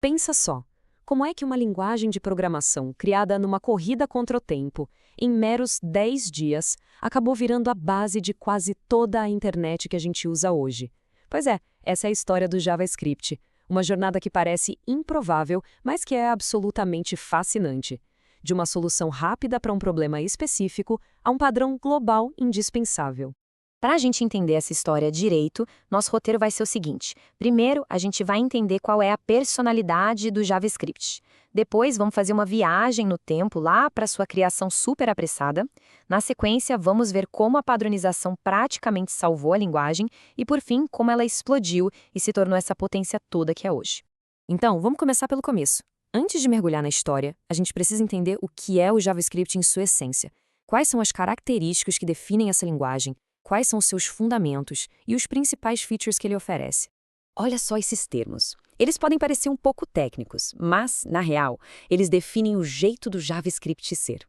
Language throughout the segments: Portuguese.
Pensa só, como é que uma linguagem de programação criada numa corrida contra o tempo, em meros 10 dias, acabou virando a base de quase toda a internet que a gente usa hoje? Pois é, essa é a história do JavaScript, uma jornada que parece improvável, mas que é absolutamente fascinante. De uma solução rápida para um problema específico a um padrão global indispensável. Para a gente entender essa história direito, nosso roteiro vai ser o seguinte. Primeiro, a gente vai entender qual é a personalidade do JavaScript. Depois, vamos fazer uma viagem no tempo lá para sua criação super apressada. Na sequência, vamos ver como a padronização praticamente salvou a linguagem e, por fim, como ela explodiu e se tornou essa potência toda que é hoje. Então, vamos começar pelo começo. Antes de mergulhar na história, a gente precisa entender o que é o JavaScript em sua essência. Quais são as características que definem essa linguagem? Quais são os seus fundamentos e os principais features que ele oferece? Olha só esses termos. Eles podem parecer um pouco técnicos, mas, na real, eles definem o jeito do JavaScript ser.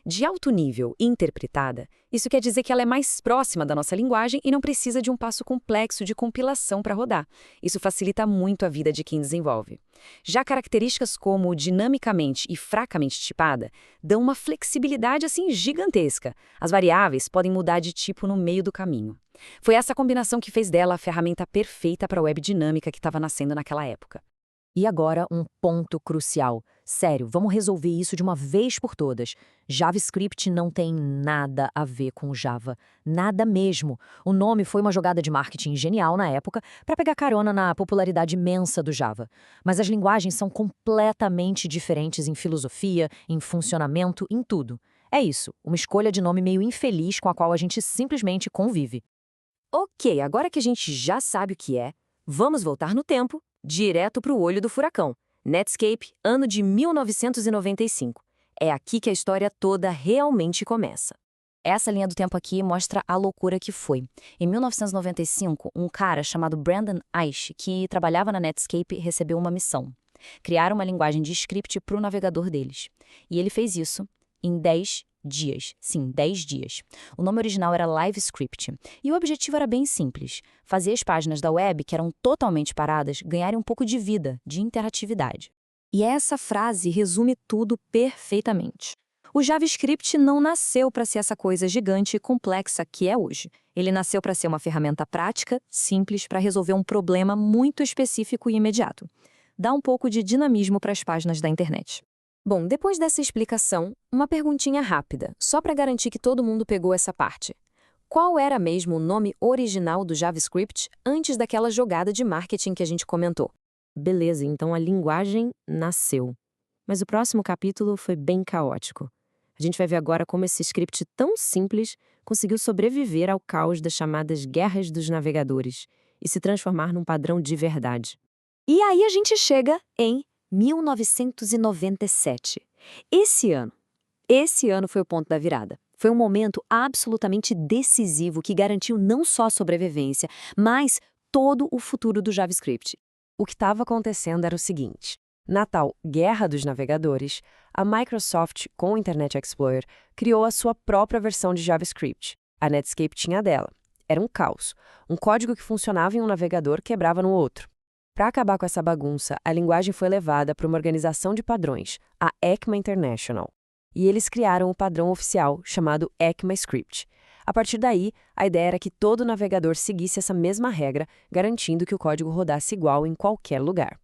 De alto nível e interpretada, isso quer dizer que ela é mais próxima da nossa linguagem e não precisa de um passo complexo de compilação para rodar. Isso facilita muito a vida de quem desenvolve. Já características como dinamicamente e fracamente tipada dão uma flexibilidade assim gigantesca. As variáveis podem mudar de tipo no meio do caminho. Foi essa combinação que fez dela a ferramenta perfeita para a web dinâmica que estava nascendo naquela época. E agora um ponto crucial. Sério, vamos resolver isso de uma vez por todas. JavaScript não tem nada a ver com Java. Nada mesmo. O nome foi uma jogada de marketing genial na época para pegar carona na popularidade imensa do Java. Mas as linguagens são completamente diferentes em filosofia, em funcionamento, em tudo. É isso, uma escolha de nome meio infeliz com a qual a gente simplesmente convive. Ok, agora que a gente já sabe o que é, vamos voltar no tempo, direto para o olho do furacão. Netscape, ano de 1995. É aqui que a história toda realmente começa. Essa linha do tempo aqui mostra a loucura que foi. Em 1995, um cara chamado Brandon Eich, que trabalhava na Netscape, recebeu uma missão: criar uma linguagem de script para o navegador deles. E ele fez isso em 10 dias. Sim, 10 dias. O nome original era LiveScript. E o objetivo era bem simples: fazer as páginas da web, que eram totalmente paradas, ganharem um pouco de vida, de interatividade. E essa frase resume tudo perfeitamente. O JavaScript não nasceu para ser essa coisa gigante e complexa que é hoje. Ele nasceu para ser uma ferramenta prática, simples, para resolver um problema muito específico e imediato. Dá um pouco de dinamismo para as páginas da internet. Bom, depois dessa explicação, uma perguntinha rápida, só para garantir que todo mundo pegou essa parte. Qual era mesmo o nome original do JavaScript antes daquela jogada de marketing que a gente comentou? Beleza, então a linguagem nasceu. Mas o próximo capítulo foi bem caótico. A gente vai ver agora como esse script tão simples conseguiu sobreviver ao caos das chamadas guerras dos navegadores e se transformar num padrão de verdade. E aí a gente chega em 1997. Esse ano foi o ponto da virada. Foi um momento absolutamente decisivo que garantiu não só a sobrevivência, mas todo o futuro do JavaScript. O que estava acontecendo era o seguinte: na tal Guerra dos Navegadores, a Microsoft, com o Internet Explorer, criou a sua própria versão de JavaScript. A Netscape tinha a dela. Era um caos. Um código que funcionava em um navegador quebrava no outro. Para acabar com essa bagunça, a linguagem foi levada para uma organização de padrões, a ECMA International. E eles criaram o padrão oficial, chamado ECMAScript. A partir daí, a ideia era que todo navegador seguisse essa mesma regra, garantindo que o código rodasse igual em qualquer lugar.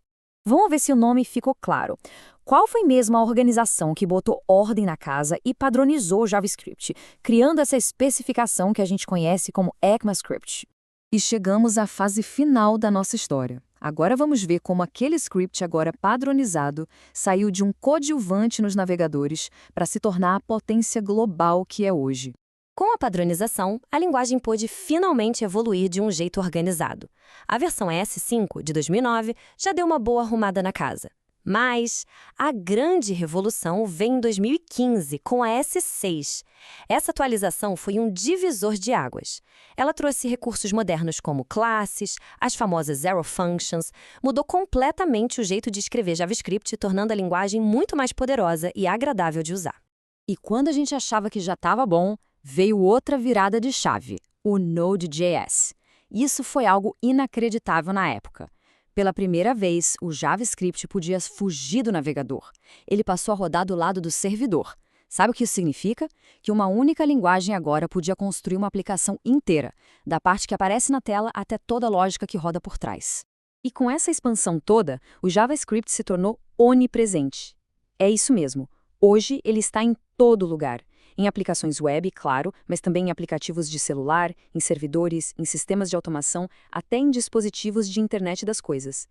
Vamos ver se o nome ficou claro. Qual foi mesmo a organização que botou ordem na casa e padronizou o JavaScript, criando essa especificação que a gente conhece como ECMAScript? E chegamos à fase final da nossa história. Agora vamos ver como aquele script agora padronizado saiu de um coadjuvante nos navegadores para se tornar a potência global que é hoje. Com a padronização, a linguagem pôde finalmente evoluir de um jeito organizado. A versão S5, de 2009, já deu uma boa arrumada na casa. Mas a grande revolução vem em 2015, com a S6. Essa atualização foi um divisor de águas. Ela trouxe recursos modernos como classes, as famosas Zero Functions, mudou completamente o jeito de escrever JavaScript, tornando a linguagem muito mais poderosa e agradável de usar. E quando a gente achava que já estava bom, veio outra virada de chave, o Node.js. Isso foi algo inacreditável na época. Pela primeira vez, o JavaScript podia fugir do navegador. Ele passou a rodar do lado do servidor. Sabe o que isso significa? Que uma única linguagem agora podia construir uma aplicação inteira, da parte que aparece na tela até toda a lógica que roda por trás. E com essa expansão toda, o JavaScript se tornou onipresente. É isso mesmo. Hoje ele está em todo lugar. Em aplicações web, claro, mas também em aplicativos de celular, em servidores, em sistemas de automação, até em dispositivos de internet das coisas.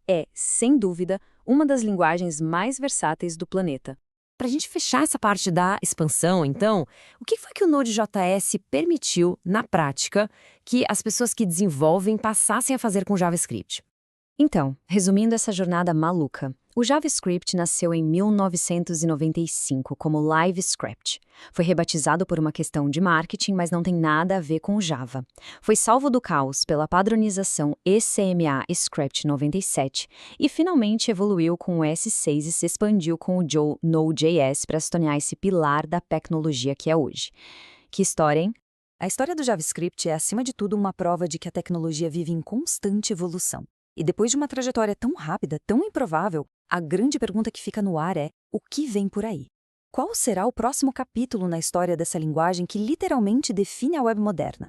É, sem dúvida, uma das linguagens mais versáteis do planeta. Para a gente fechar essa parte da expansão, então, o que foi que o Node.js permitiu, na prática, que as pessoas que desenvolvem passassem a fazer com JavaScript? Então, resumindo essa jornada maluca, o JavaScript nasceu em 1995 como LiveScript. Foi rebatizado por uma questão de marketing, mas não tem nada a ver com Java. Foi salvo do caos pela padronização ECMA Script 97 e finalmente evoluiu com o S6 e se expandiu com o Node.js para se tornar esse pilar da tecnologia que é hoje. Que história, hein? A história do JavaScript é, acima de tudo, uma prova de que a tecnologia vive em constante evolução. E depois de uma trajetória tão rápida, tão improvável, a grande pergunta que fica no ar é: o que vem por aí? Qual será o próximo capítulo na história dessa linguagem que literalmente define a web moderna?